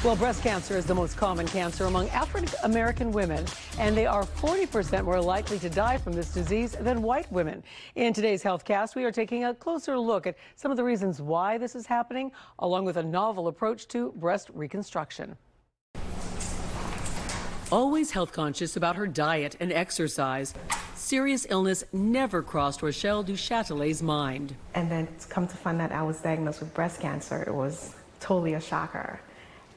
Well, breast cancer is the most common cancer among African American women, and they are 40% more likely to die from this disease than white women. In today's HealthCast, we are taking a closer look at some of the reasons why this is happening, along with a novel approach to breast reconstruction. Always health conscious about her diet and exercise, serious illness never crossed Rochelle Du Châtelet's mind. And then to come to find out I was diagnosed with breast cancer, it was totally a shocker.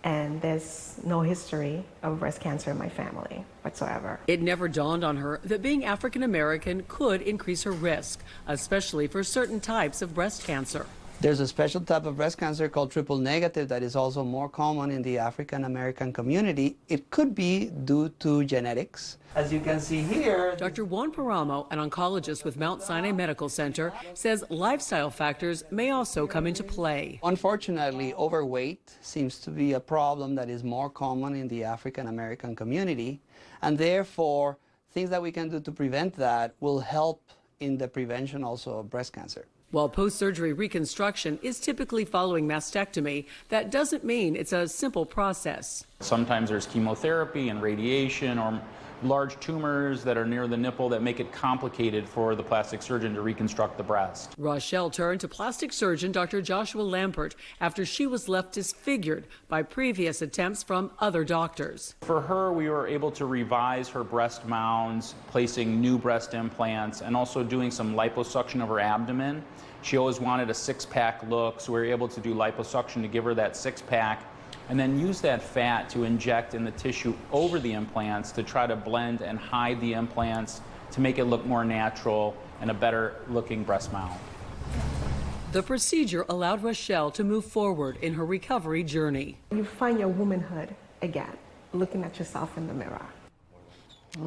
And there's no history of breast cancer in my family whatsoever. It never dawned on her that being African American could increase her risk, especially for certain types of breast cancer. There's a special type of breast cancer called triple negative that is also more common in the African American community. It could be due to genetics. As you can see here, Dr. Juan Paramo, an oncologist with Mount Sinai Medical Center, says lifestyle factors may also come into play. Unfortunately, overweight seems to be a problem that is more common in the African American community, and therefore things that we can do to prevent that will help in the prevention also of breast cancer. While post-surgery reconstruction is typically following mastectomy, that doesn't mean it's a simple process. Sometimes there's chemotherapy and radiation or large tumors that are near the nipple that make it complicated for the plastic surgeon to reconstruct the breast. Rochelle turned to plastic surgeon Dr. Joshua Lampert after she was left disfigured by previous attempts from other doctors. For her, we were able to revise her breast mounds, placing new breast implants, and also doing some liposuction of her abdomen. She always wanted a six-pack look, so we were able to do liposuction to give her that six-pack, and then use that fat to inject in the tissue over the implants to try to blend and hide the implants to make it look more natural and a better looking breast mount. The procedure allowed Rochelle to move forward in her recovery journey. You find your womanhood again, looking at yourself in the mirror.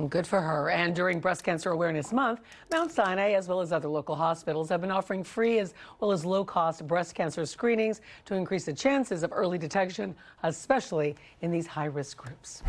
Good for her. And during Breast Cancer Awareness Month, Mount Sinai, as well as other local hospitals, have been offering free as well as low-cost breast cancer screenings to increase the chances of early detection, especially in these high-risk groups.